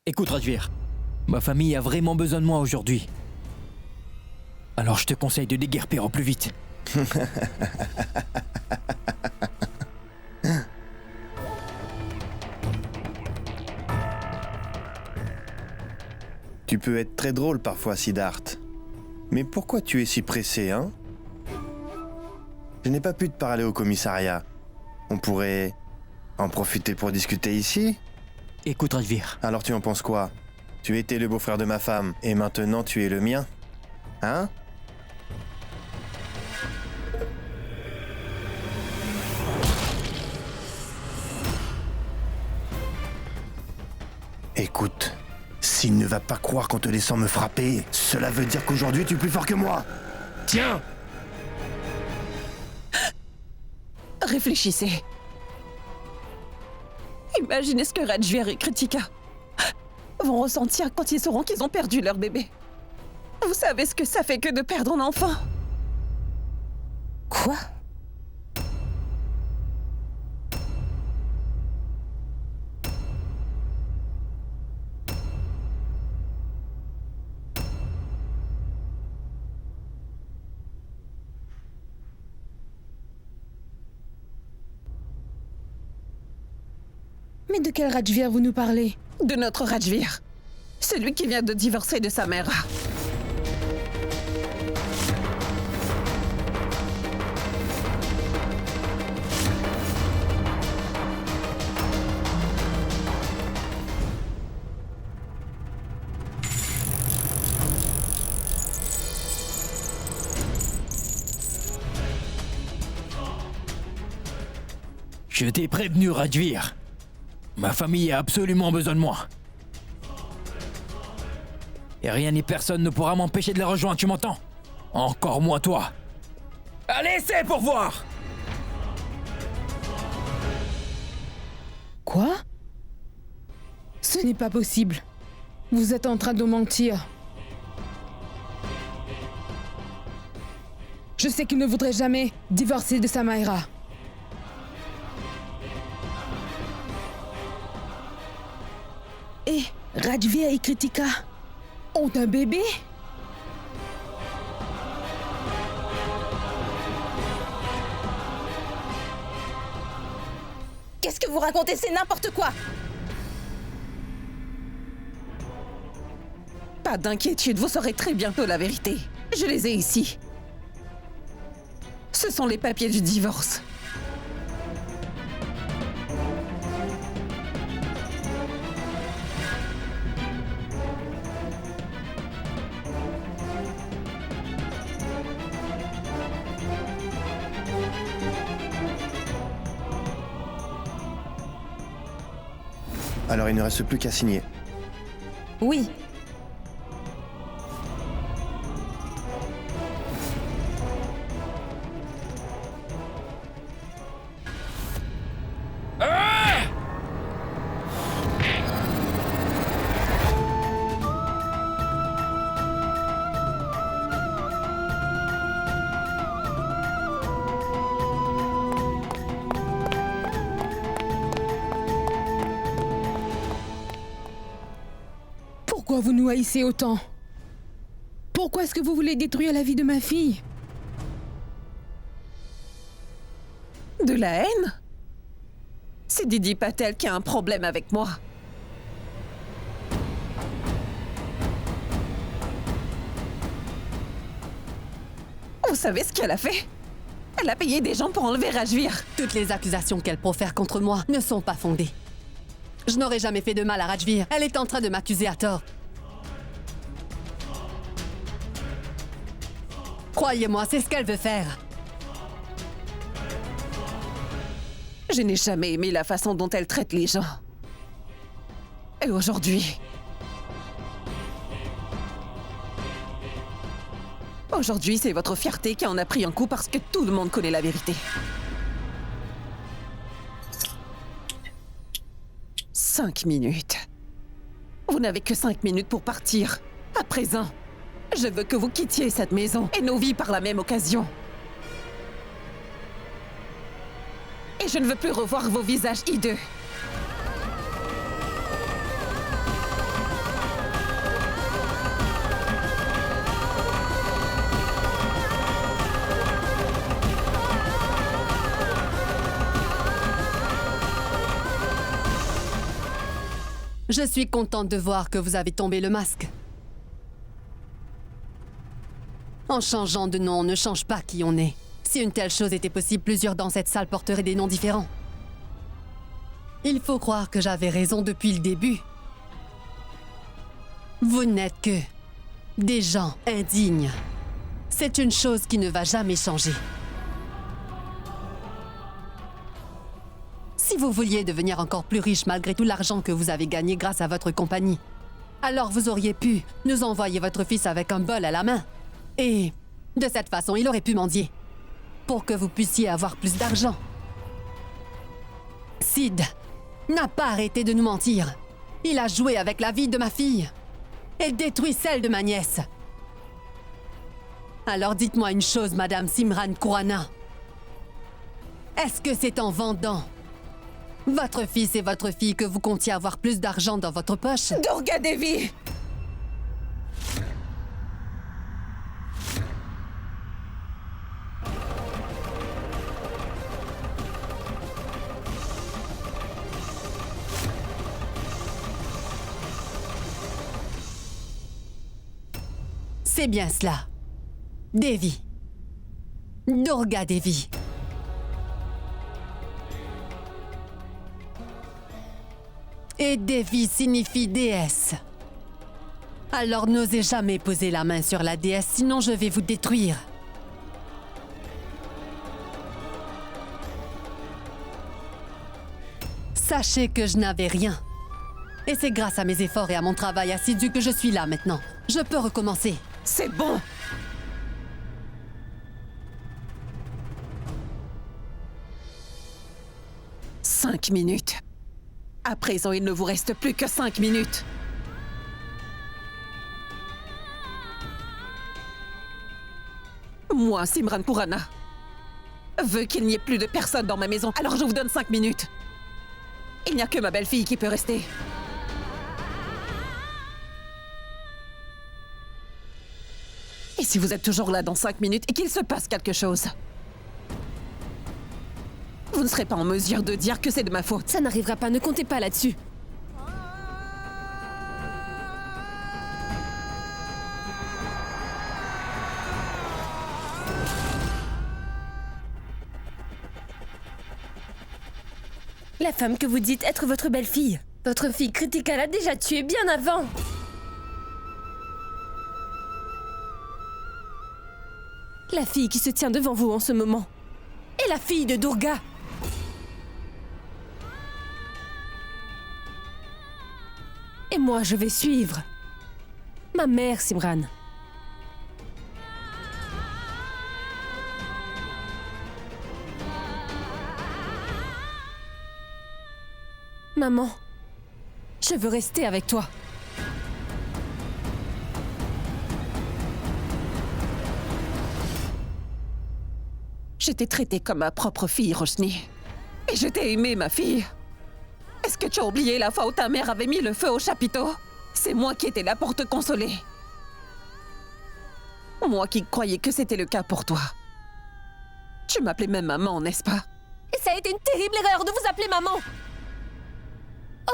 Écoute Rajvir, ma famille a vraiment besoin de moi aujourd'hui. Alors je te conseille de déguerpir au plus vite. Tu peux être très drôle parfois, Siddharth. Mais pourquoi tu es si pressé, hein? Je n'ai pas pu te parler au commissariat. On pourrait en profiter pour discuter ici? Écoute Rajvir, Alors tu en penses quoi? Tu étais le beau-frère de ma femme, et maintenant tu es le mien? Hein? Écoute, s'il ne va pas croire qu'en te laissant me frapper, cela veut dire qu'aujourd'hui tu es plus fort que moi. Tiens! Réfléchissez. Imaginez ce que Rajvir et Kritika vont ressentir quand ils sauront qu'ils ont perdu leur bébé. Vous savez ce que ça fait que de perdre un enfant? Quoi? Mais de quel Rajvir vous nous parlez? De notre Rajvir. Celui qui vient de divorcer de sa mère. je t'ai prévenu Rajvir. Ma famille a absolument besoin de moi. Et rien ni personne ne pourra m'empêcher de les rejoindre, tu m'entends? Encore moins toi. Allez, c'est pour voir! Quoi? Ce n'est pas possible. Vous êtes en train de nous mentir. Je sais qu'il ne voudrait jamais divorcer de Samaira. Et Rajvir et Kritika ont un bébé? Qu'est-ce que vous racontez? C'est n'importe quoi! Pas d'inquiétude, vous saurez très bientôt la vérité. Je les ai ici. Ce sont les papiers du divorce. Alors il ne reste plus qu'à signer. Oui. Pourquoi vous nous haïssez autant? Pourquoi est-ce que vous voulez détruire la vie de ma fille? De la haine? C'est Didi Patel qui a un problème avec moi. Vous savez ce qu'elle a fait? Elle a payé des gens pour enlever Rajvir. Toutes les accusations qu'elle profère contre moi ne sont pas fondées. Je n'aurais jamais fait de mal à Rajvir. Elle est en train de m'accuser à tort. Croyez-moi, c'est ce qu'elle veut faire. Je n'ai jamais aimé la façon dont elle traite les gens. Et aujourd'hui... Aujourd'hui, c'est votre fierté qui en a pris un coup parce que tout le monde connaît la vérité. 5 minutes. Vous n'avez que 5 minutes pour partir. À présent, je veux que vous quittiez cette maison et nos vies par la même occasion. Et je ne veux plus revoir vos visages hideux. Je suis contente de voir que vous avez tombé le masque. En changeant de nom, on ne change pas qui on est. Si une telle chose était possible, plusieurs dans cette salle porteraient des noms différents. Il faut croire que j'avais raison depuis le début. Vous n'êtes que des gens indignes. C'est une chose qui ne va jamais changer. Si vous vouliez devenir encore plus riche malgré tout l'argent que vous avez gagné grâce à votre compagnie, alors vous auriez pu nous envoyer votre fils avec un bol à la main. Et de cette façon, il aurait pu mendier. Pour que vous puissiez avoir plus d'argent. Sid n'a pas arrêté de nous mentir. Il a joué avec la vie de ma fille. Et détruit celle de ma nièce. Alors dites-moi une chose, Madame Simran Khurana. Est-ce que c'est en vendant votre fils et votre fille que vous comptiez avoir plus d'argent dans votre poche? Durga Devi! C'est bien cela. Devi. Durga Devi. Et Devi signifie déesse. Alors n'osez jamais poser la main sur la déesse, sinon je vais vous détruire. Sachez que je n'avais rien. Et c'est grâce à mes efforts et à mon travail assidu que je suis là maintenant. Je peux recommencer. C'est bon! « 5 minutes. À présent, il ne vous reste plus que 5 minutes. Moi, Simran Khurana, veux qu'il n'y ait plus de personne dans ma maison, alors je vous donne 5 minutes. Il n'y a que ma belle-fille qui peut rester. Et si vous êtes toujours là dans 5 minutes et qu'il se passe quelque chose, vous ne serez pas en mesure de dire que c'est de ma faute. Ça n'arrivera pas, ne comptez pas là-dessus. La femme que vous dites être votre belle-fille. Votre fille Kritika l'a déjà tuée bien avant. La fille qui se tient devant vous en ce moment est la fille de Durga. Et moi, je vais suivre ma mère, Simran. Maman, je veux rester avec toi. Je t'ai traitée comme ma propre fille, Roshni. Et je t'ai aimée, ma fille. Est-ce que tu as oublié la fois où ta mère avait mis le feu au chapiteau? C'est moi qui étais là pour te consoler. Moi qui croyais que c'était le cas pour toi. Tu m'appelais même maman, n'est-ce pas? Et ça a été une terrible erreur de vous appeler maman.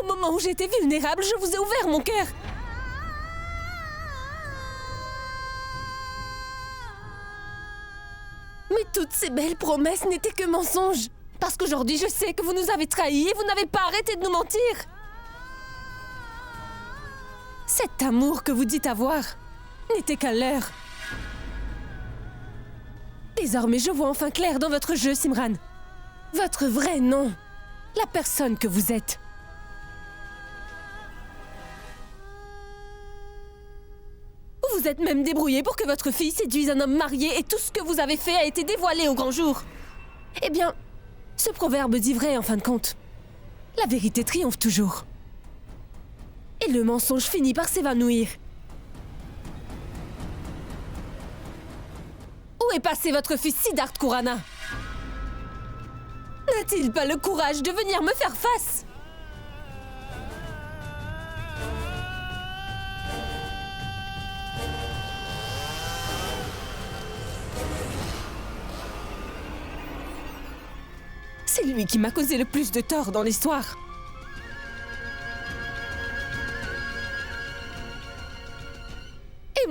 Au moment où j'étais vulnérable, je vous ai ouvert mon cœur. Mais toutes ces belles promesses n'étaient que mensonges. Parce qu'aujourd'hui, je sais que vous nous avez trahis et vous n'avez pas arrêté de nous mentir. Cet amour que vous dites avoir n'était qu'un leurre. Désormais, je vois enfin clair dans votre jeu, Simran. Votre vrai nom. La personne que vous êtes. Vous vous êtes même débrouillé pour que votre fille séduise un homme marié et tout ce que vous avez fait a été dévoilé au grand jour. Eh bien, ce proverbe dit vrai en fin de compte. La vérité triomphe toujours. Et le mensonge finit par s'évanouir. Où est passé votre fils Siddharth Khurana? N'a-t-il pas le courage de venir me faire face? C'est lui qui m'a causé le plus de tort dans l'histoire.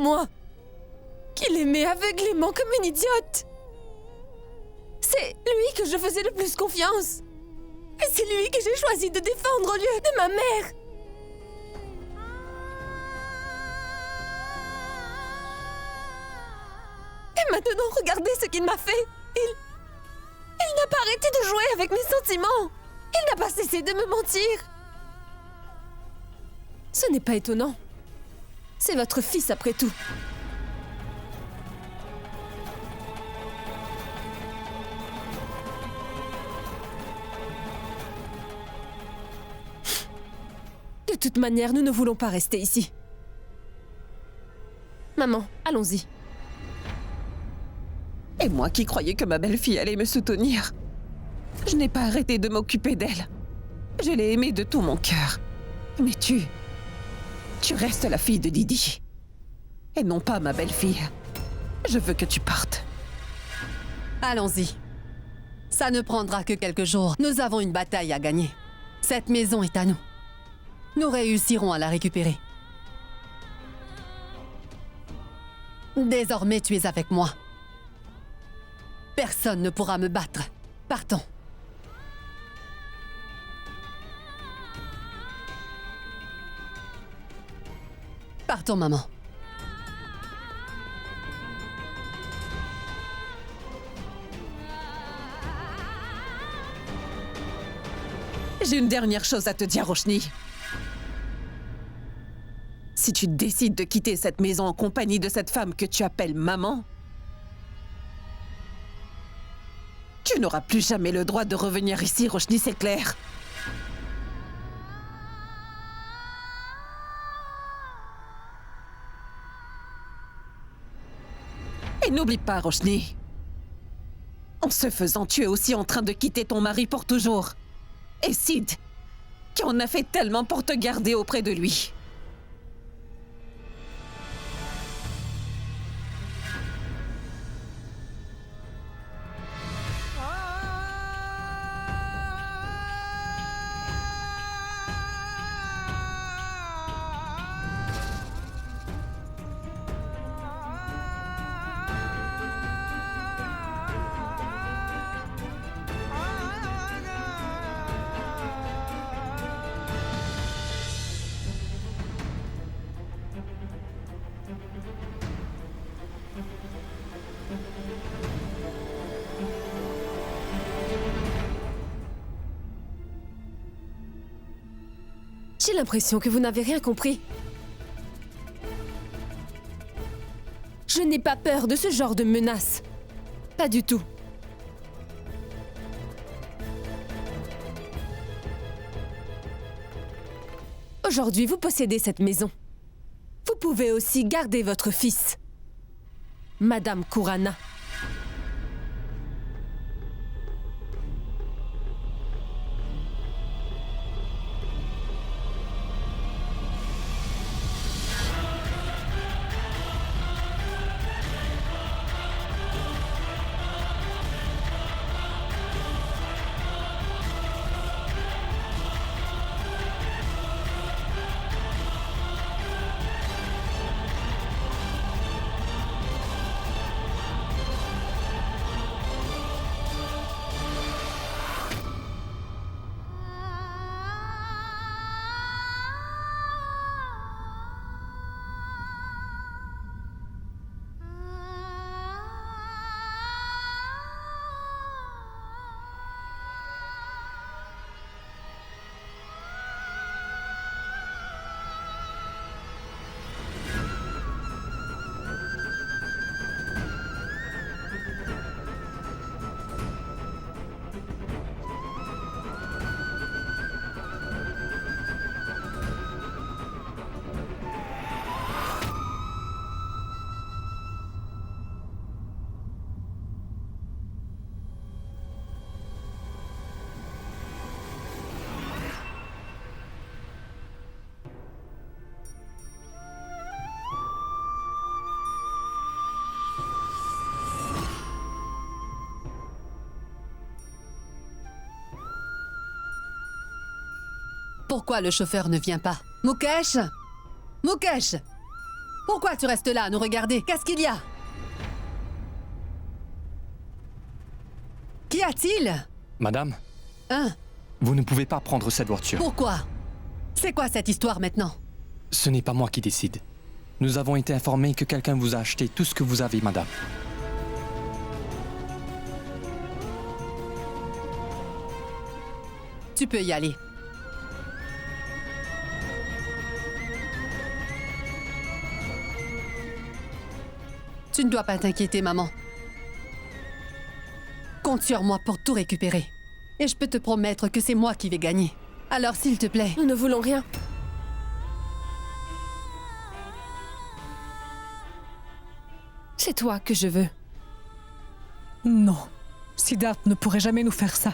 moi, qu'il aimait aveuglément comme une idiote. C'est lui que je faisais le plus confiance. Et c'est lui que j'ai choisi de défendre au lieu de ma mère. Et maintenant, regardez ce qu'il m'a fait. Il n'a pas arrêté de jouer avec mes sentiments. Il n'a pas cessé de me mentir. Ce n'est pas étonnant. C'est votre fils après tout. De toute manière, nous ne voulons pas rester ici. Maman, allons-y. Et moi qui croyais que ma belle-fille allait me soutenir. Je n'ai pas arrêté de m'occuper d'elle. Je l'ai aimée de tout mon cœur. Mais tu restes la fille de Didi. Et non pas ma belle-fille. Je veux que tu partes. Allons-y. Ça ne prendra que quelques jours. Nous avons une bataille à gagner. Cette maison est à nous. Nous réussirons à la récupérer. Désormais, tu es avec moi. Personne ne pourra me battre. Partons. Partons, maman. J'ai une dernière chose à te dire, Roshni. Si tu décides de quitter cette maison en compagnie de cette femme que tu appelles maman, tu n'auras plus jamais le droit de revenir ici, Roshni, c'est clair. Et n'oublie pas, Roshni, en ce faisant, tu es aussi en train de quitter ton mari pour toujours. Et Sid, qui en a fait tellement pour te garder auprès de lui. J'ai l'impression que vous n'avez rien compris. Je n'ai pas peur de ce genre de menace. Pas du tout. Aujourd'hui, vous possédez cette maison. Vous pouvez aussi garder votre fils, Madame Kurana. Pourquoi le chauffeur ne vient pas? Mukesh! Mukesh! Pourquoi tu restes là à nous regarder? Qu'est-ce qu'il y a? Qu'y a-t-il? Madame, Hein? vous ne pouvez pas prendre cette voiture. Pourquoi? C'est quoi cette histoire maintenant? Ce n'est pas moi qui décide. Nous avons été informés que quelqu'un vous a acheté tout ce que vous avez, madame. Tu peux y aller. Tu ne dois pas t'inquiéter, maman. Compte sur moi pour tout récupérer. Et je peux te promettre que c'est moi qui vais gagner. Alors, s'il te plaît. Nous ne voulons rien. C'est toi que je veux. Non. Siddharth ne pourrait jamais nous faire ça.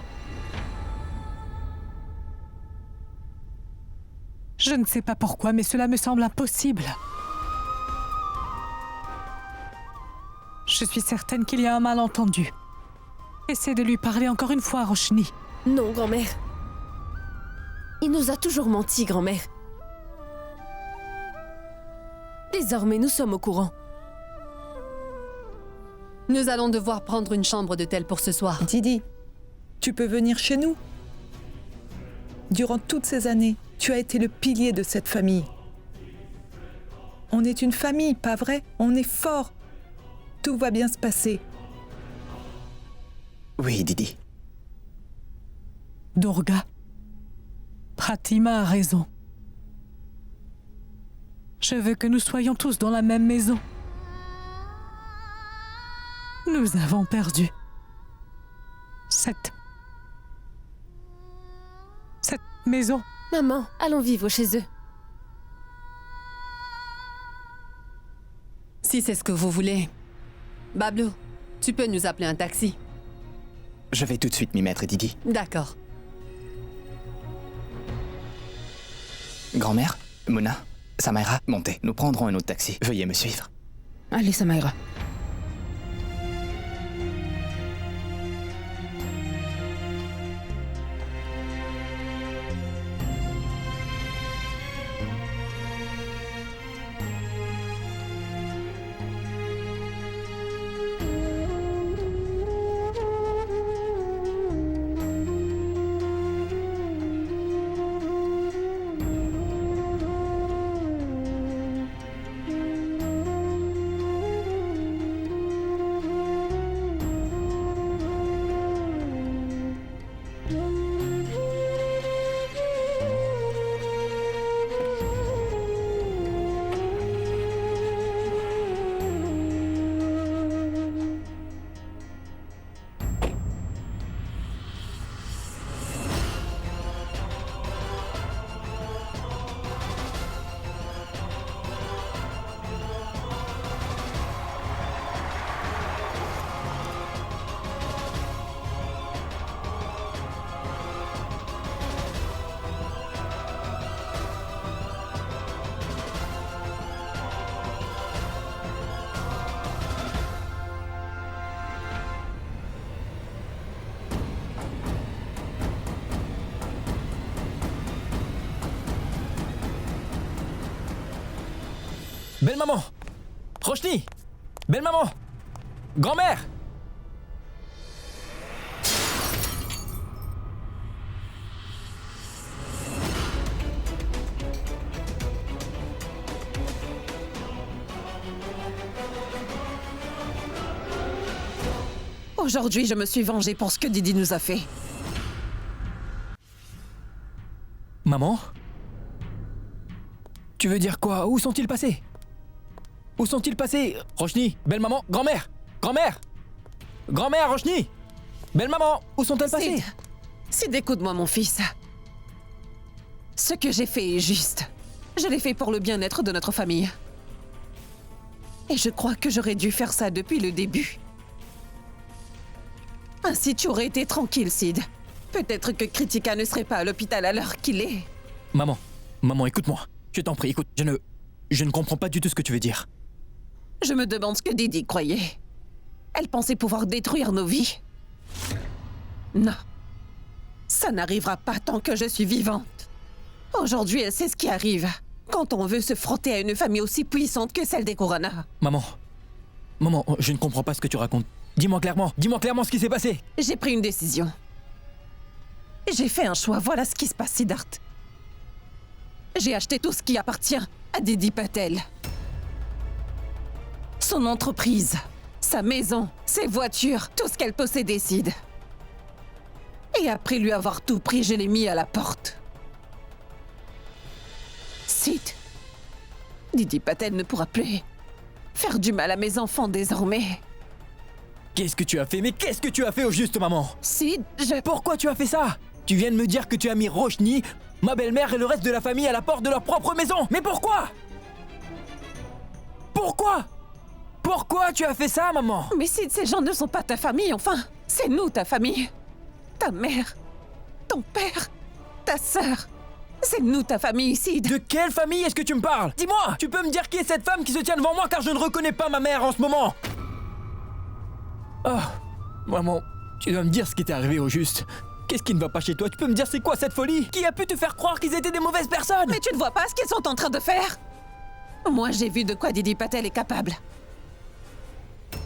Je ne sais pas pourquoi, mais cela me semble impossible. Je suis certaine qu'il y a un malentendu. Essaie de lui parler encore une fois, Roshni. Non, grand-mère. Il nous a toujours menti, grand-mère. Désormais, nous sommes au courant. Nous allons devoir prendre une chambre d'hôtel pour ce soir. Didi, tu peux venir chez nous. Durant toutes ces années, tu as été le pilier de cette famille. On est une famille, pas vrai? On est fort. Tout va bien se passer. Oui, Didi. Durga. Pratima a raison. Je veux que nous soyons tous dans la même maison. Nous avons perdu cette maison. Maman, allons vivre chez eux. Si c'est ce que vous voulez. Bablu, tu peux nous appeler un taxi. Je vais tout de suite m'y mettre, Didi. D'accord. Grand-mère, Mona, Samaira, montez. Nous prendrons un autre taxi. Veuillez me suivre. Allez, Samaira. Belle maman! Roshni! Belle maman! Grand-mère! Aujourd'hui, je me suis vengée pour ce que Didi nous a fait. Maman? Tu veux dire quoi? Où sont-ils passés? Où sont-ils passés? Roshni, belle maman, grand-mère! Grand-mère! Grand-mère, Roshni! Belle maman, où sont-elles passées? Sid, écoute-moi, mon fils. Ce que j'ai fait est juste. Je l'ai fait pour le bien-être de notre famille. Et je crois que j'aurais dû faire ça depuis le début. Ainsi, tu aurais été tranquille, Sid. Peut-être que Kritika ne serait pas à l'hôpital à l'heure qu'il est. Maman, écoute-moi. Je t'en prie, écoute, je ne comprends pas du tout ce que tu veux dire. Je me demande ce que Didi croyait. Elle pensait pouvoir détruire nos vies. Non. Ça n'arrivera pas tant que je suis vivante. Aujourd'hui, elle sait ce qui arrive. quand on veut se frotter à une famille aussi puissante que celle des Corona. Maman, je ne comprends pas ce que tu racontes. Dis-moi clairement ce qui s'est passé. J'ai pris une décision. J'ai fait un choix, voilà ce qui se passe, Siddharth. J'ai acheté tout ce qui appartient à Didi Patel. Son entreprise, sa maison, ses voitures, tout ce qu'elle possédait, Sid. Et après lui avoir tout pris, je l'ai mis à la porte. Sid, Didi Patel ne pourra plus faire du mal à mes enfants désormais. Qu'est-ce que tu as fait? Mais qu'est-ce que tu as fait au juste, maman? Sid, Pourquoi tu as fait ça? Tu viens de me dire que tu as mis Roshni, ma belle-mère et le reste de la famille à la porte de leur propre maison. Mais pourquoi? Pourquoi tu as fait ça, maman? Mais Sid, ces gens ne sont pas ta famille, enfin. C'est nous, ta famille. Ta mère, ton père, ta sœur. C'est nous, ta famille, Sid. De quelle famille est-ce que tu me parles? Dis-moi, tu peux me dire qui est cette femme qui se tient devant moi car je ne reconnais pas ma mère en ce moment? Oh, maman, tu dois me dire ce qui t'est arrivé au juste. Qu'est-ce qui ne va pas chez toi? Tu peux me dire c'est quoi cette folie? Qui a pu te faire croire qu'ils étaient des mauvaises personnes? Mais tu ne vois pas ce qu'ils sont en train de faire? Moi, j'ai vu de quoi Didi Patel est capable.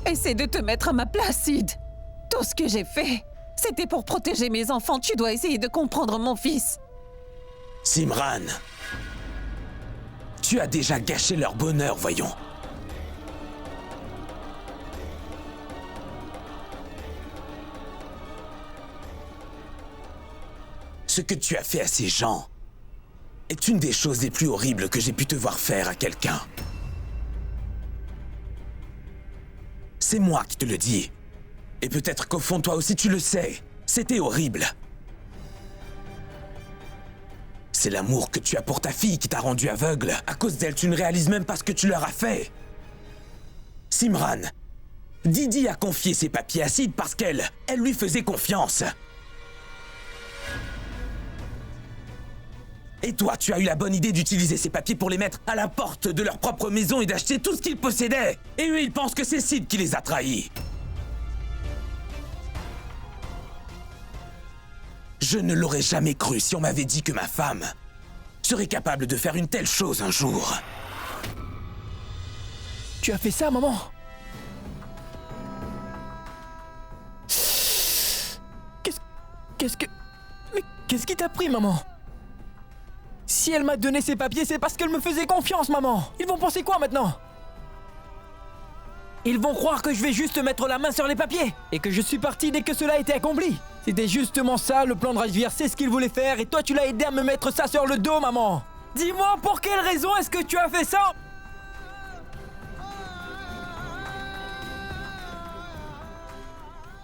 Essaie de te mettre à ma place, Sid. Tout ce que j'ai fait, c'était pour protéger mes enfants. Tu dois essayer de comprendre mon fils. Simran, tu as déjà gâché leur bonheur, voyons. Ce que tu as fait à ces gens est une des choses les plus horribles que j'ai pu te voir faire à quelqu'un. C'est moi qui te le dis. Et peut-être qu'au fond, toi aussi, tu le sais. C'était horrible. C'est l'amour que tu as pour ta fille qui t'a rendu aveugle. À cause d'elle, tu ne réalises même pas ce que tu leur as fait. Simran, Didi a confié ses papiers à Sid parce qu'elle lui faisait confiance. Et toi, tu as eu la bonne idée d'utiliser ces papiers pour les mettre à la porte de leur propre maison et d'acheter tout ce qu'ils possédaient. Et eux, ils pensent que c'est Sid qui les a trahis. Je ne l'aurais jamais cru si on m'avait dit que ma femme serait capable de faire une telle chose un jour. Tu as fait ça, maman? Qu'est-ce qui t'a pris, maman? Si elle m'a donné ces papiers, c'est parce qu'elle me faisait confiance, maman. Ils vont penser quoi maintenant? Ils vont croire que je vais juste mettre la main sur les papiers et que je suis parti dès que cela a été accompli. C'était justement ça, le plan de Rajvir, c'est ce qu'il voulait faire et toi tu l'as aidé à me mettre ça sur le dos, maman. Dis-moi pour quelle raison est-ce que tu as fait ça?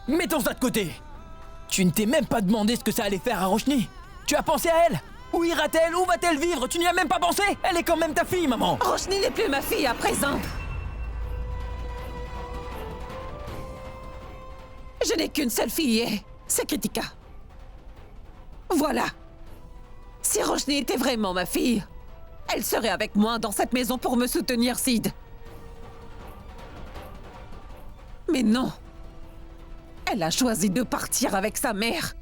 Mettons ça de côté. Tu ne t'es même pas demandé ce que ça allait faire à Roshni. Tu as pensé à elle? Où ira-t-elle? Où va-t-elle vivre? Tu n'y as même pas pensé? Elle est quand même ta fille, maman. Roshni n'est plus ma fille à présent. Je n'ai qu'une seule fille et c'est Kritika. Voilà. Si Roshni était vraiment ma fille, elle serait avec moi dans cette maison pour me soutenir, Sid. Mais non. Elle a choisi de partir avec sa mère.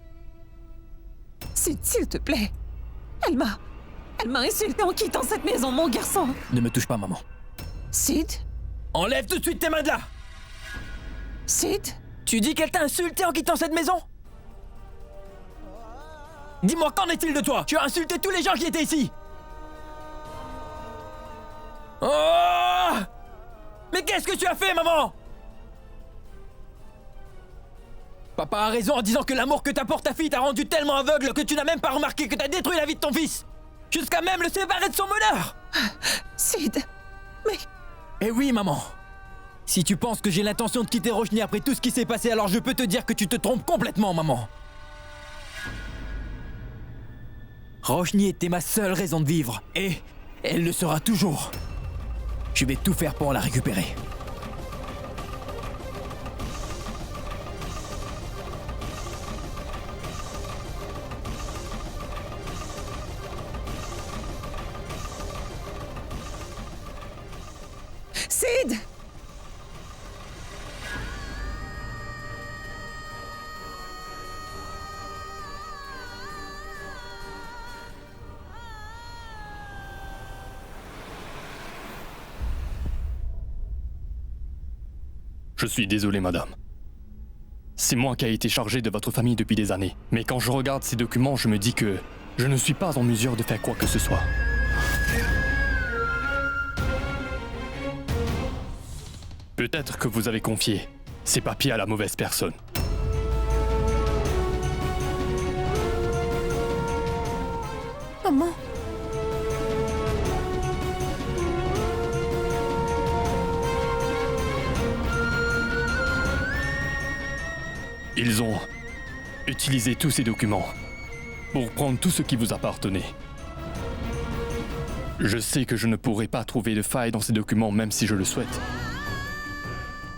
Sid, s'il te plaît. Elle m'a insulté en quittant cette maison, mon garçon. Ne me touche pas, maman. Sid? Enlève tout de suite tes mains de là. Sid? Tu dis qu'elle t'a insulté en quittant cette maison? Dis-moi, qu'en est-il de toi? Tu as insulté tous les gens qui étaient ici. Oh! Mais qu'est-ce que tu as fait, maman? Papa a raison en disant que l'amour que t'apporte ta fille t'a rendu tellement aveugle que tu n'as même pas remarqué que t'as détruit la vie de ton fils. Jusqu'à même le séparer de son bonheur. Sid, mais... Eh oui, maman. Si tu penses que j'ai l'intention de quitter Roshni après tout ce qui s'est passé, alors je peux te dire que tu te trompes complètement, maman. Roshni était ma seule raison de vivre, et elle le sera toujours. Je vais tout faire pour la récupérer. Sid! Je suis désolé, madame. C'est moi qui ai été chargé de votre famille depuis des années. Mais quand je regarde ces documents, je me dis que je ne suis pas en mesure de faire quoi que ce soit. Peut-être que vous avez confié ces papiers à la mauvaise personne. Maman. Ils ont utilisé tous ces documents pour prendre tout ce qui vous appartenait. Je sais que je ne pourrai pas trouver de faille dans ces documents même si je le souhaite.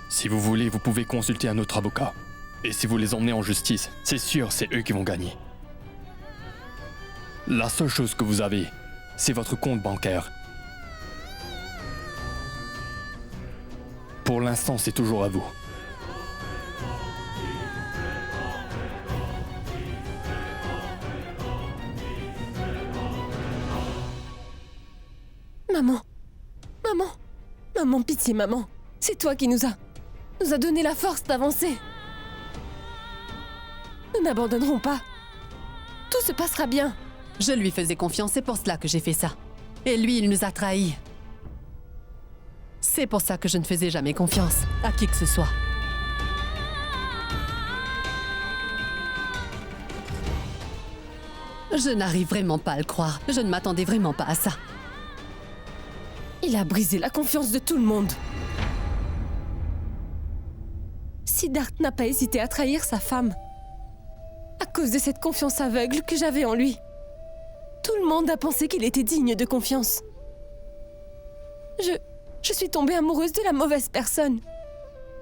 Si vous voulez, vous pouvez consulter un autre avocat. Et si vous les emmenez en justice, c'est sûr, c'est eux qui vont gagner. La seule chose que vous avez, c'est votre compte bancaire. Pour l'instant, c'est toujours à vous. Maman. Maman. Maman, pitié, maman. C'est toi qui nous a donné la force d'avancer. Nous n'abandonnerons pas. Tout se passera bien. Je lui faisais confiance, c'est pour cela que j'ai fait ça. Et lui, il nous a trahis. C'est pour ça que je ne faisais jamais confiance à qui que ce soit. Je n'arrive vraiment pas à le croire. Je ne m'attendais vraiment pas à ça. Il a brisé la confiance de tout le monde. Siddharth n'a pas hésité à trahir sa femme. À cause de cette confiance aveugle que j'avais en lui. Tout le monde a pensé qu'il était digne de confiance. Je suis tombée amoureuse de la mauvaise personne.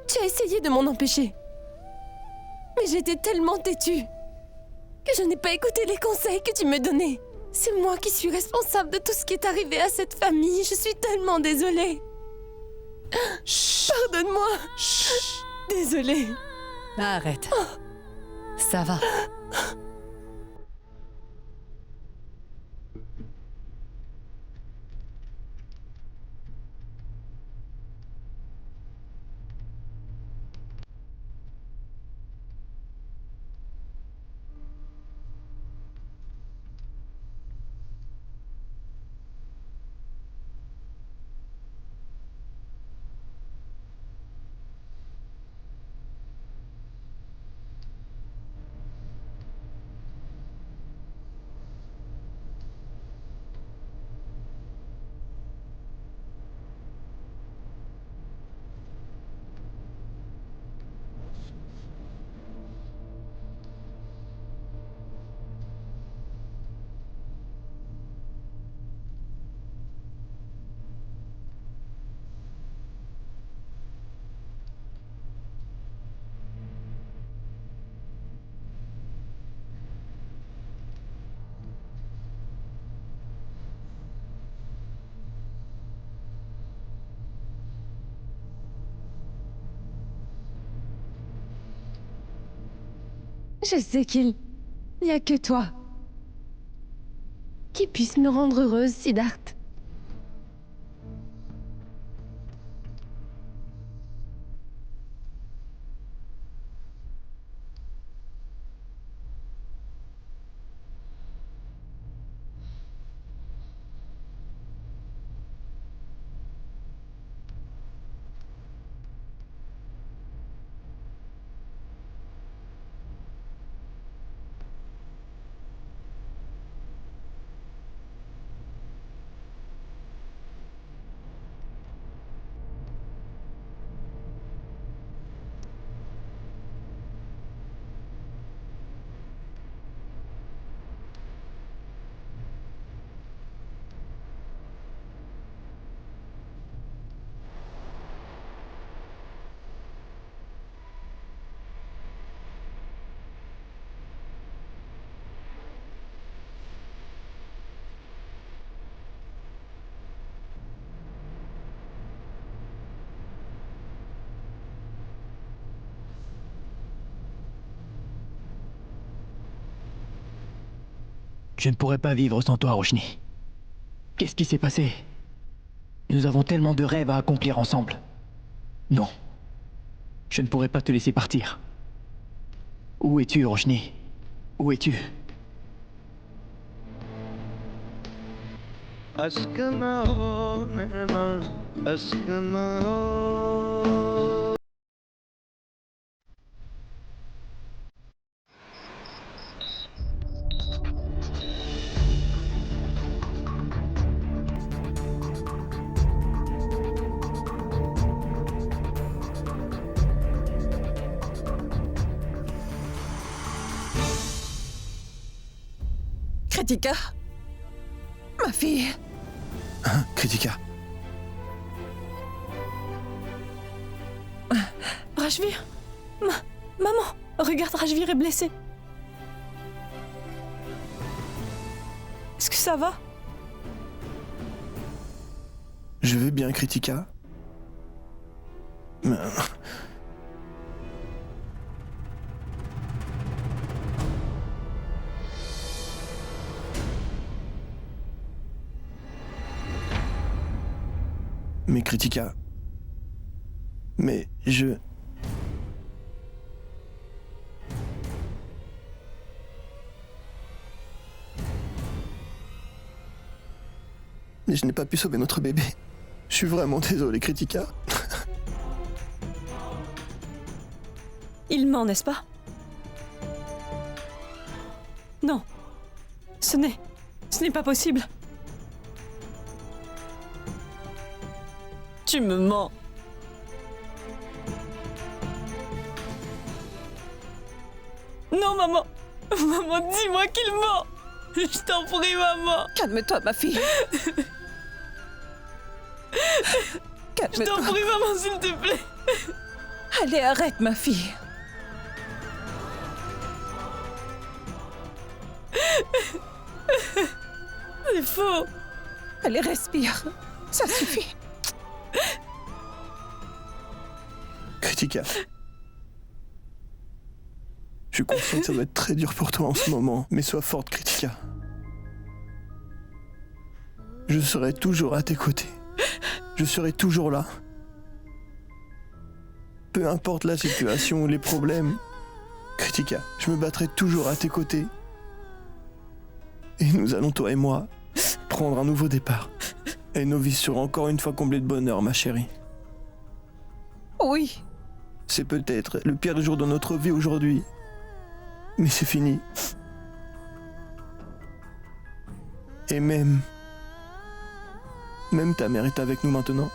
Tu as essayé de m'en empêcher. Mais j'étais tellement têtue que je n'ai pas écouté les conseils que tu me donnais. C'est moi qui suis responsable de tout ce qui est arrivé à cette famille. Je suis tellement désolée. Chut. Pardonne-moi. Chut. Désolée. Arrête. Ça va. Je sais qu'il n'y a que toi qui puisse me rendre heureuse, Siddharth. Je ne pourrais pas vivre sans toi, Roshni. Qu'est-ce qui s'est passé? Nous avons tellement de rêves à accomplir ensemble. Non. Je ne pourrai pas te laisser partir. Où es-tu, Roshni? Où es-tu? Kritika? Ma fille? Hein, Kritika? Rajvir? Maman, regarde, Rajvir est blessé. Est-ce que ça va? Je vais bien, Kritika. Mais... Mais Kritika... Mais je... Je n'ai pas pu sauver notre bébé. Je suis vraiment désolé, Kritika. Il ment, n'est-ce pas? Non. Ce n'est pas possible. Tu me mens. Non, maman. Maman, dis-moi qu'il ment. Je t'en prie, maman. Calme-toi, ma fille. Je t'en prie, maman, s'il te plaît. Allez, arrête, ma fille. C'est faux. Allez, respire. Ça suffit. Kritika. Je suis conscient que ça va être très dur pour toi en ce moment, mais sois forte, Kritika. Je serai toujours à tes côtés. Je serai toujours là. Peu importe la situation ou les problèmes, Kritika, je me battrai toujours à tes côtés. Et nous allons, toi et moi, prendre un nouveau départ. Et nos vies seront encore une fois comblées de bonheur, ma chérie. Oui. C'est peut-être le pire jour de notre vie aujourd'hui. Mais c'est fini. Et même ta mère est avec nous maintenant.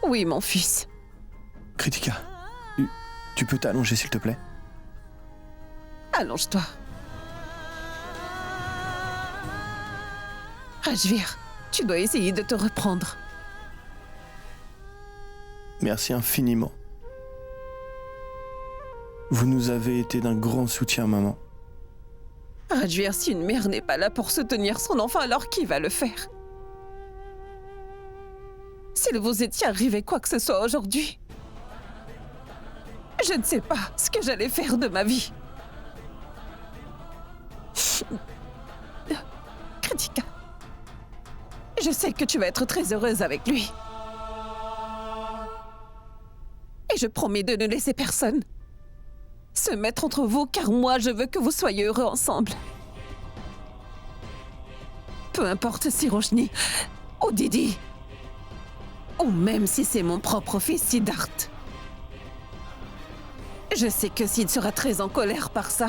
Oui, mon fils. Kritika, tu peux t'allonger s'il te plaît? Allonge-toi. Rajvir, tu dois essayer de te reprendre. Merci infiniment. Vous nous avez été d'un grand soutien, maman. Rajvir, si une mère n'est pas là pour soutenir son enfant, alors qui va le faire? S'il vous était arrivé quoi que ce soit aujourd'hui, je ne sais pas ce que j'allais faire de ma vie. Kritika, je sais que tu vas être très heureuse avec lui. Et je promets de ne laisser personne se mettre entre vous, car moi, je veux que vous soyez heureux ensemble. Peu importe si Roshni ou Didi, ou même si c'est mon propre fils Siddharth. Je sais que Sid sera très en colère par ça.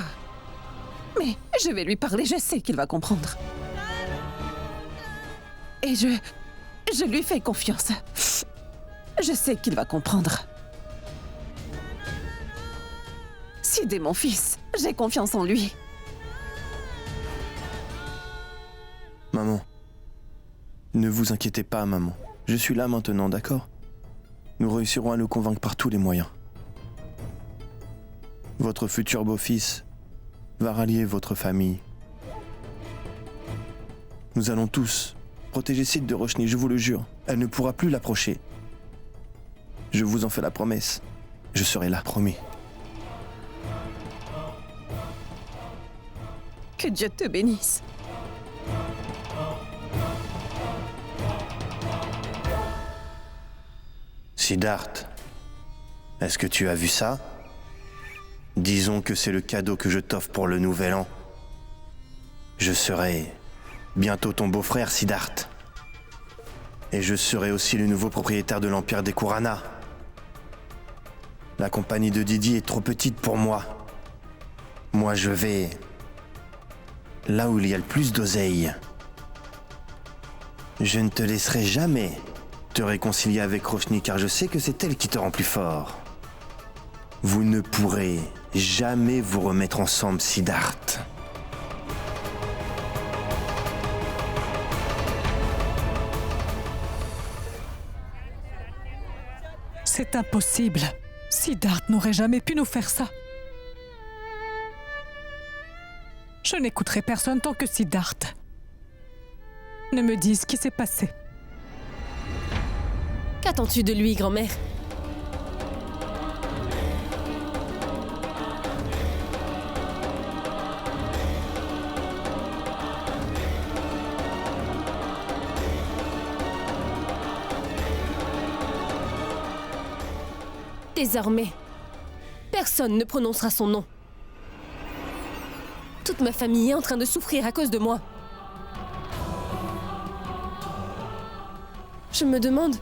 Mais je vais lui parler, je sais qu'il va comprendre. Et je lui fais confiance. Je sais qu'il va comprendre. Sid est mon fils, j'ai confiance en lui. Maman, ne vous inquiétez pas, maman. Je suis là maintenant, d'accord? Nous réussirons à le convaincre par tous les moyens. Votre futur beau-fils va rallier votre famille. Nous allons tous protéger Sid de Roshni, je vous le jure. Elle ne pourra plus l'approcher. Je vous en fais la promesse. Je serai là, promis. Que Dieu te bénisse. Siddharth, Est-ce que tu as vu ça? Disons que c'est le cadeau que je t'offre pour le nouvel an. Je serai bientôt ton beau-frère, Siddharth. Et je serai aussi le nouveau propriétaire de l'Empire des Kurana. La compagnie de Didi est trop petite pour moi. Moi, je vais là où il y a le plus d'oseille. Je ne te laisserai jamais te réconcilier avec Roshni car je sais que c'est elle qui te rend plus fort. Vous ne pourrez jamais vous remettre ensemble, Siddharth. C'est impossible. Siddharth n'aurait jamais pu nous faire ça. Je n'écouterai personne tant que Siddharth ne me dise ce qui s'est passé. Qu'attends-tu de lui, grand-mère? Désormais, personne ne prononcera son nom. Toute ma famille est en train de souffrir à cause de moi. Je me demande...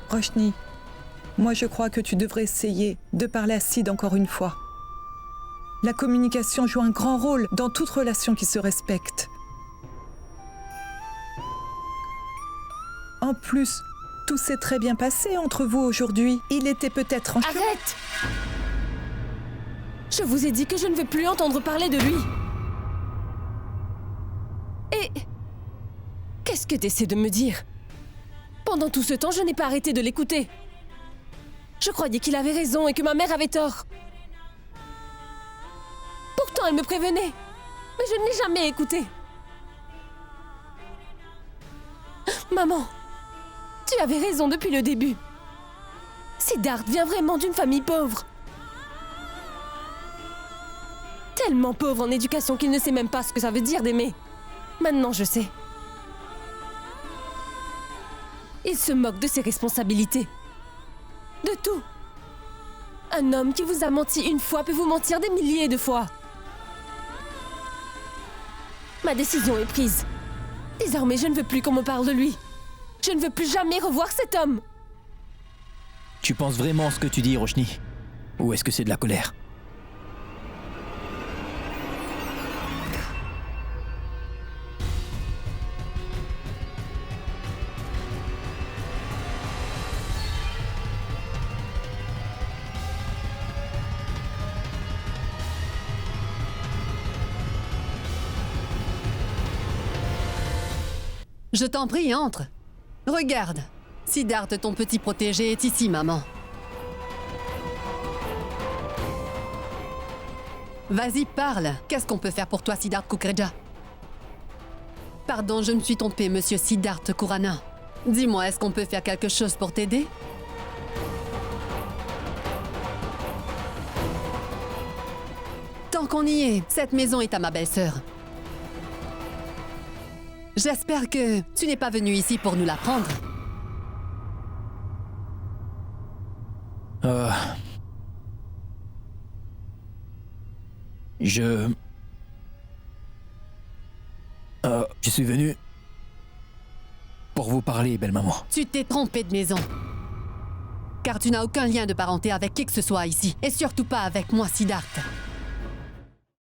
Roshni, moi je crois que tu devrais essayer de parler à Sid encore une fois. La communication joue un grand rôle dans toute relation qui se respecte. En plus, tout s'est très bien passé entre vous aujourd'hui. Il était peut-être en... Arrête! Je vous ai dit que je ne veux plus entendre parler de lui. Et... qu'est-ce que tu essaies de me dire? Pendant tout ce temps, je n'ai pas arrêté de l'écouter. Je croyais qu'il avait raison et que ma mère avait tort. Pourtant, elle me prévenait. Mais je ne l'ai jamais écouté. Maman, tu avais raison depuis le début. Siddharth vient vraiment d'une famille pauvre. Tellement pauvre en éducation qu'il ne sait même pas ce que ça veut dire d'aimer. Maintenant, je sais. Il se moque de ses responsabilités. De tout. Un homme qui vous a menti une fois peut vous mentir des milliers de fois. Ma décision est prise. Désormais, je ne veux plus qu'on me parle de lui. Je ne veux plus jamais revoir cet homme. Tu penses vraiment ce que tu dis, Roshni? Ou est-ce que c'est de la colère? Je t'en prie, entre. Regarde, Siddharth, ton petit protégé, est ici, maman. Vas-y, parle. Qu'est-ce qu'on peut faire pour toi, Siddharth Kukreja? Pardon, je me suis trompée, monsieur Siddharth Kurana. Dis-moi, est-ce qu'on peut faire quelque chose pour t'aider? Tant qu'on y est, cette maison est à ma belle-sœur. J'espère que tu n'es pas venu ici pour nous la prendre. Je suis venu pour vous parler, belle maman. Tu t'es trompé de maison. Car tu n'as aucun lien de parenté avec qui que ce soit ici. Et surtout pas avec moi, Siddharth.